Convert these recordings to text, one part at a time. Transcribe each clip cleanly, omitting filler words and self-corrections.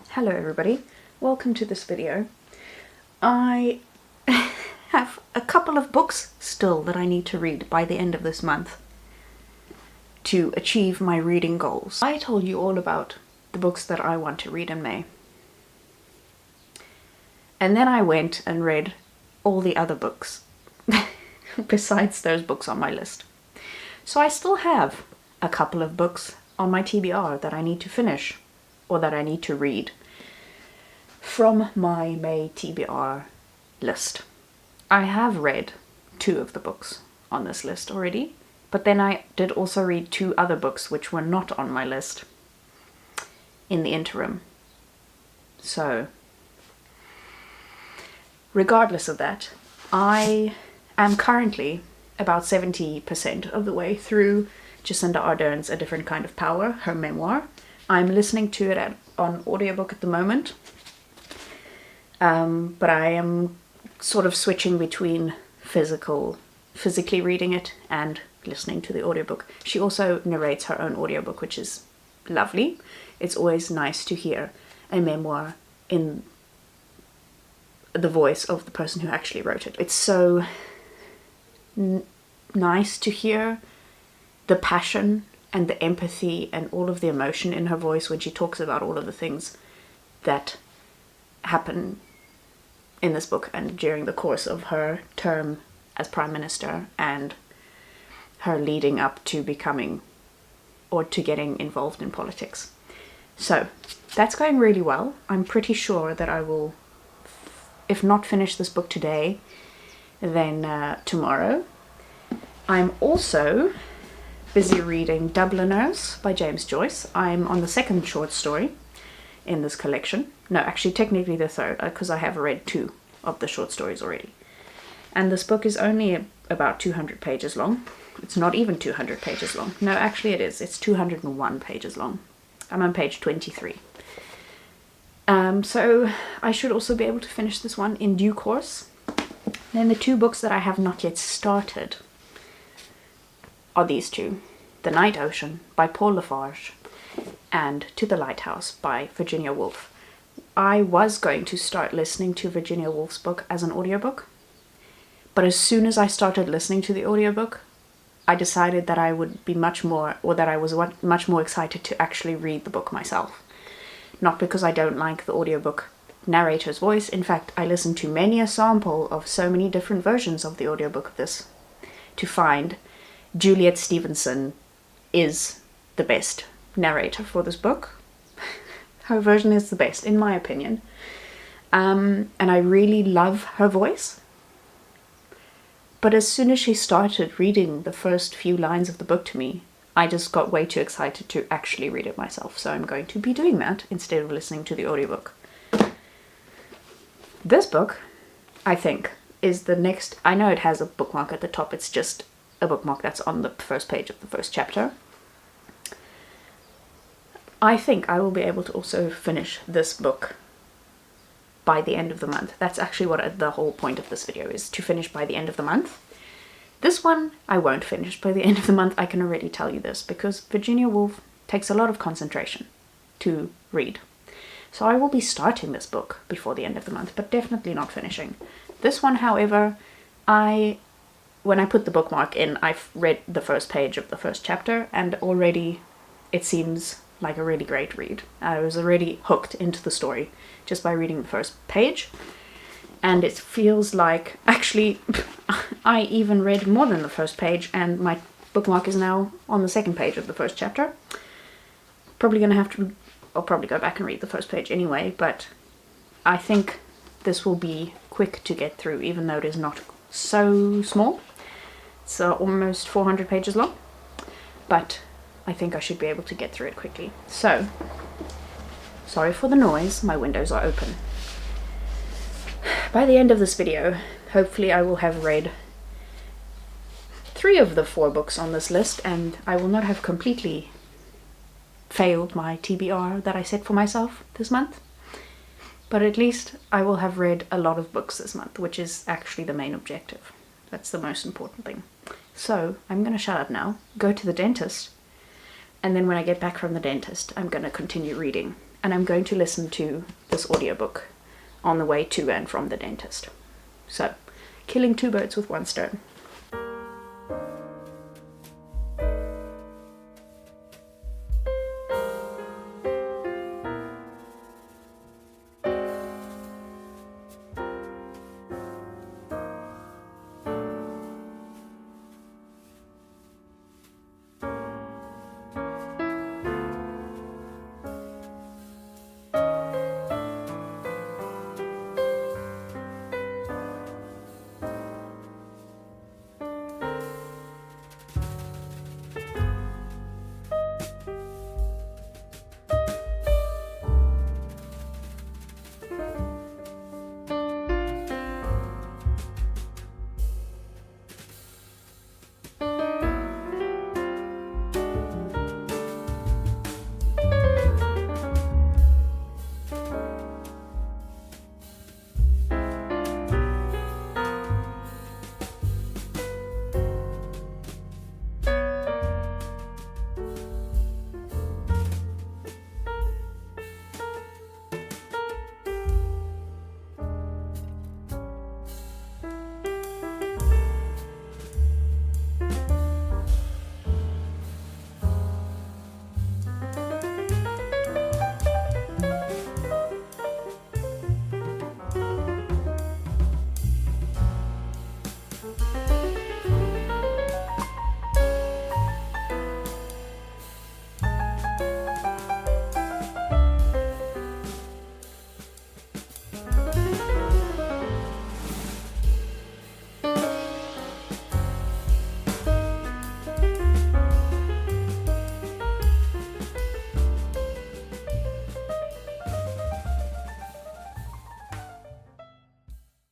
Hello everybody, welcome to this video. I have a couple of books still that I need to read by the end of this month to achieve my reading goals. I told you all about the books that I want to read in May. And then I went and read all the other books besides those books on my list. So I still have a couple of books on my TBR that I need to finish or that I need to read from my May TBR list. I have read 2 of the books on this list already, but then I did also read 2 other books which were not on my list in the interim. So, regardless of that, I am currently about 70% of the way through Jacinda Ardern's A Different Kind of Power, her memoir. I'm listening to it on audiobook at the moment. But I am sort of switching between physically reading it and listening to the audiobook. She also narrates her own audiobook, which is lovely. It's always nice to hear a memoir in the voice of the person who actually wrote it. It's so nice to hear the passion and the empathy and all of the emotion in her voice when she talks about all of the things that happen in this book and during the course of her term as Prime Minister and her leading up to becoming or to getting involved in politics. So that's going really well. I'm pretty sure that I will, if not finish this book today, then tomorrow. I'm also busy reading Dubliners by Joyce. I'm on the 2nd short story in this collection. No, actually technically the 3rd, because I have read 2 of the short stories already. And this book is only about 200 pages long. It's not even 200 pages long. No, actually it is. It's 201 pages long. I'm on page 23. So I should also be able to finish this one in due course. Then the 2 books that I have not yet started are these 2. The Night Ocean by Paul Farge and To the Lighthouse by Virginia Woolf. I was going to start listening to Virginia Woolf's book as an audiobook, but as soon as I started listening to the audiobook, I decided that I would be much more excited to actually read the book myself. Not because I don't like the audiobook narrator's voice. In fact, I listened to many a sample of so many different versions of the audiobook of this to find Juliet Stevenson is the best narrator for this book. Her version is the best, in my opinion. And I really love her voice. But as soon as she started reading the first few lines of the book to me, I just got way too excited to actually read it myself. So I'm going to be doing that instead of listening to the audiobook. This book, I think, is the next... I know it has a bookmark at the top. It's just a bookmark that's on the first page of the first chapter. I think I will be able to also finish this book by the end of the month. That's actually what the whole point of this video is, to finish by the end of the month. This one I won't finish by the end of the month, I can already tell you this, because Virginia Woolf takes a lot of concentration to read. So I will be starting this book before the end of the month, but definitely not finishing. This one, however, when I put the bookmark in, I've read the first page of the first chapter, and already it seems like a really great read. I was already hooked into the story just by reading the first page, and it feels like, actually, I even read more than the first page, and my bookmark is now on the 2nd page of the first chapter. I'll probably go back and read the first page anyway, but I think this will be quick to get through, even though it is not so small. It's almost 400 pages long, but I think I should be able to get through it quickly. So, sorry for the noise, my windows are open. By the end of this video, hopefully I will have read 3 of the 4 books on this list, and I will not have completely failed my TBR that I set for myself this month. But at least I will have read a lot of books this month, which is actually the main objective. That's the most important thing. So, I'm going to shut up now, go to the dentist, and then when I get back from the dentist, I'm going to continue reading and I'm going to listen to this audiobook on the way to and from the dentist. So, killing two birds with one stone.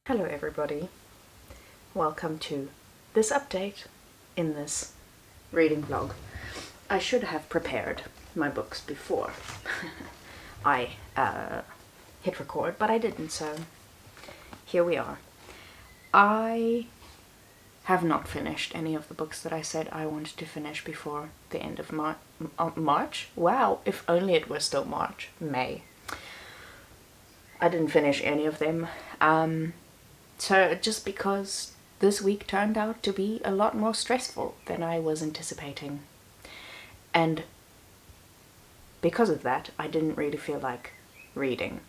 Hello everybody, welcome to this update in this reading vlog. I should have prepared my books before I hit record, but I didn't, so here we are. I have not finished any of the books that I said I wanted to finish before the end of March. Wow, if only it was still March. May. I didn't finish any of them. So just because this week turned out to be a lot more stressful than I was anticipating. And because of that, I didn't really feel like reading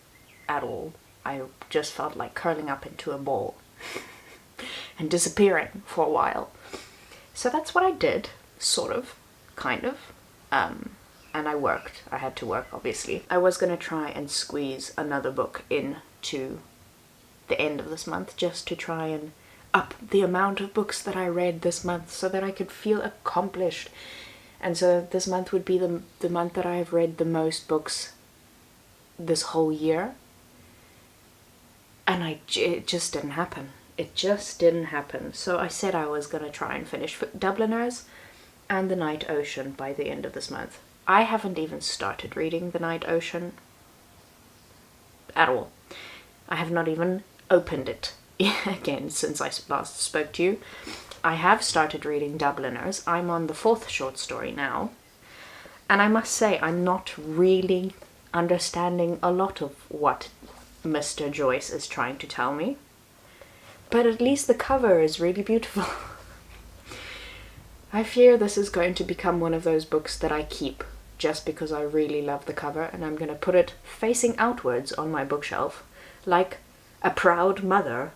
at all. I just felt like curling up into a ball and disappearing for a while. So that's what I did, sort of, kind of. And I worked. I had to work, obviously. I was going to try and squeeze another book into the end of this month, just to try and up the amount of books that I read this month so that I could feel accomplished. And so this month would be the month that I've read the most books this whole year. And it just didn't happen. It just didn't happen. So I said I was going to try and finish Dubliners and The Night Ocean by the end of this month. I haven't even started reading The Night Ocean at all. I have not even opened it again since I last spoke to you. I have started reading Dubliners. I'm on the 4th short story now. And I must say, I'm not really understanding a lot of what Mr. Joyce is trying to tell me. But at least the cover is really beautiful. I fear this is going to become one of those books that I keep just because I really love the cover, and I'm going to put it facing outwards on my bookshelf like a proud mother,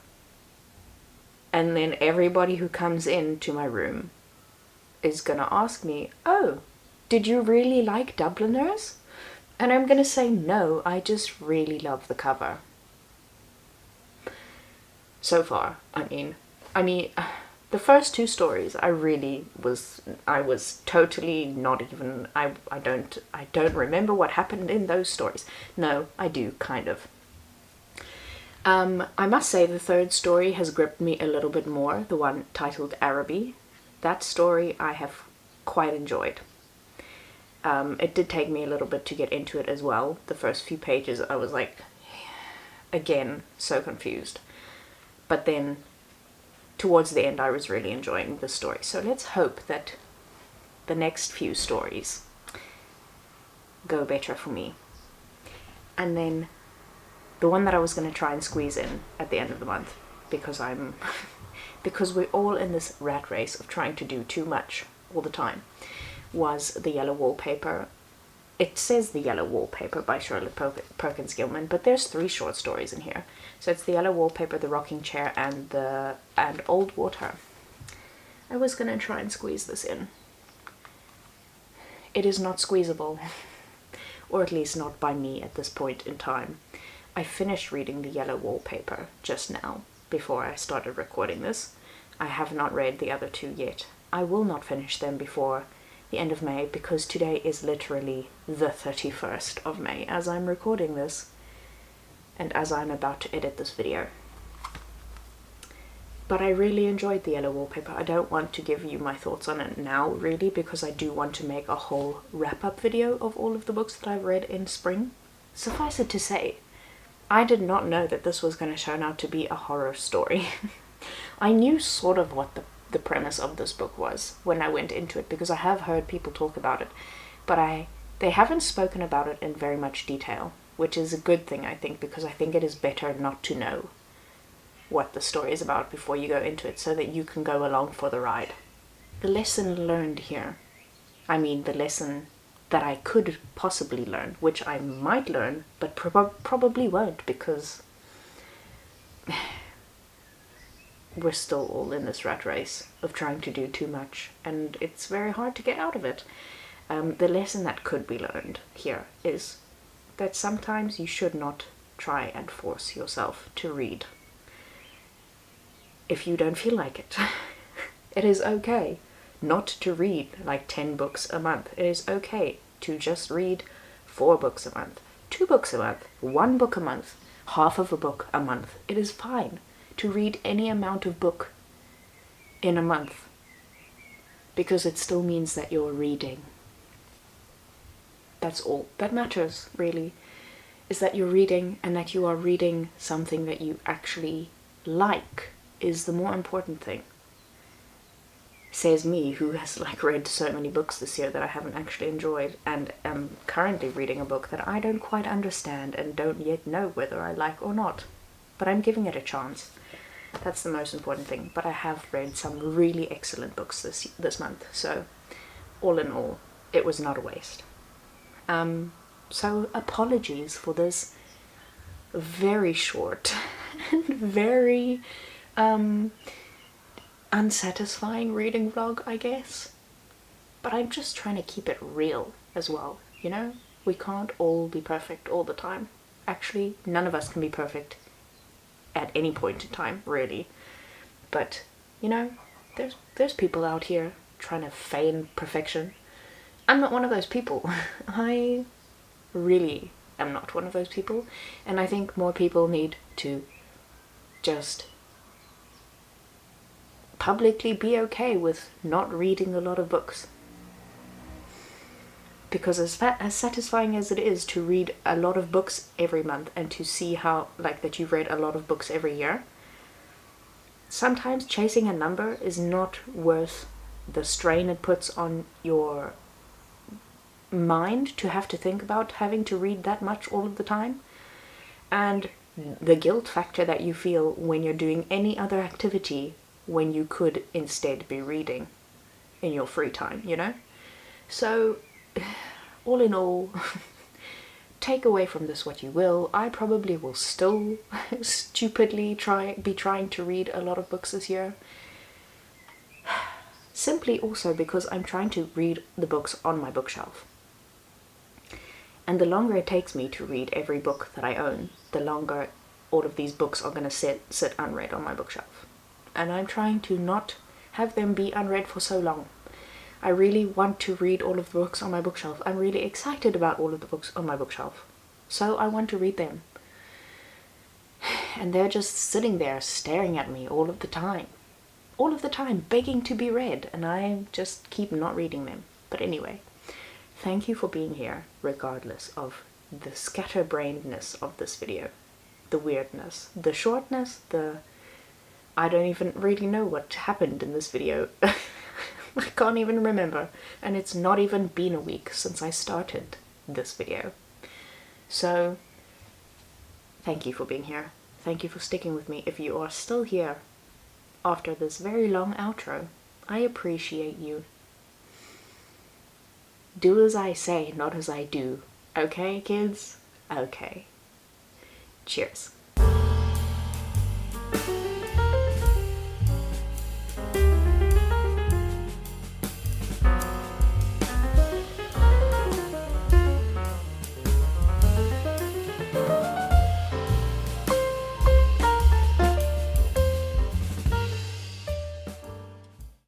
and then everybody who comes into my room is gonna ask me, oh, did you really like Dubliners? And I'm gonna say no, I just really love the cover. So far, I mean, the first two stories I was totally not even, I don't remember what happened in those stories. No, I do, kind of. I must say the third story has gripped me a little bit more, the one titled Araby. That story I have quite enjoyed. It did take me a little bit to get into it as well. The first few pages I was like, again, so confused. But then towards the end I was really enjoying the story. So let's hope that the next few stories go better for me. And then the one that I was going to try and squeeze in at the end of the month, because because we're all in this rat race of trying to do too much all the time, was The Yellow Wallpaper. It says The Yellow Wallpaper by Charlotte Perkins Gilman, but there's 3 short stories in here. So it's The Yellow Wallpaper, The Rocking Chair, and Old Water. I was going to try and squeeze this in. It is not squeezable, or at least not by me at this point in time. I finished reading The Yellow Wallpaper just now, before I started recording this. I have not read the other 2 yet. I will not finish them before the end of May, because today is literally the 31st of May as I'm recording this, and as I'm about to edit this video. But I really enjoyed The Yellow Wallpaper. I don't want to give you my thoughts on it now, really, because I do want to make a whole wrap-up video of all of the books that I've read in spring. Suffice it to say, I did not know that this was going to turn out to be a horror story. I knew sort of what the premise of this book was when I went into it, because I have heard people talk about it, but they haven't spoken about it in very much detail, which is a good thing, I think, because I think it is better not to know what the story is about before you go into it, so that you can go along for the ride. The lesson learned here, I mean the lesson that I could possibly learn, which I might learn, but probably won't, because we're still all in this rat race of trying to do too much, and it's very hard to get out of it. The lesson that could be learned here is that sometimes you should not try and force yourself to read if you don't feel like it. It is okay not to read like 10 books a month. It is okay to just read 4 books a month, 2 books a month, 1 book a month, half of a book a month. It is fine to read any amount of book in a month, because it still means that you're reading. That's all that matters, really, is that you're reading, and that you are reading something that you actually like is the more important thing. Says me, who has read so many books this year that I haven't actually enjoyed, and am currently reading a book that I don't quite understand and don't yet know whether I like or not. But I'm giving it a chance. That's the most important thing. But I have read some really excellent books this month, so all in all, it was not a waste. So apologies for this very short and very unsatisfying reading vlog, I guess. But I'm just trying to keep it real as well, you know? We can't all be perfect all the time. Actually, none of us can be perfect at any point in time, really. But, you know, there's people out here trying to feign perfection. I'm not one of those people. I really am not one of those people. And I think more people need to just publicly be okay with not reading a lot of books. Because as satisfying as it is to read a lot of books every month, and to see how, that you've read a lot of books every year, sometimes chasing a number is not worth the strain it puts on your mind to have to think about having to read that much all of the time, and the guilt factor that you feel when you're doing any other activity when you could instead be reading in your free time, you know? So, all in all, take away from this what you will. I probably will still stupidly be trying to read a lot of books this year. Simply also because I'm trying to read the books on my bookshelf. And the longer it takes me to read every book that I own, the longer all of these books are going to sit unread on my bookshelf. And I'm trying to not have them be unread for so long. I really want to read all of the books on my bookshelf. I'm really excited about all of the books on my bookshelf. So I want to read them. And they're just sitting there staring at me all of the time. All of the time, begging to be read. And I just keep not reading them. But anyway, thank you for being here, regardless of the scatterbrainedness of this video. The weirdness, the shortness, I don't even really know what happened in this video. I can't even remember, and it's not even been a week since I started this video. So, thank you for being here. Thank you for sticking with me. If you are still here after this very long outro, I appreciate you. Do as I say, not as I do. Okay, kids? Okay. Cheers.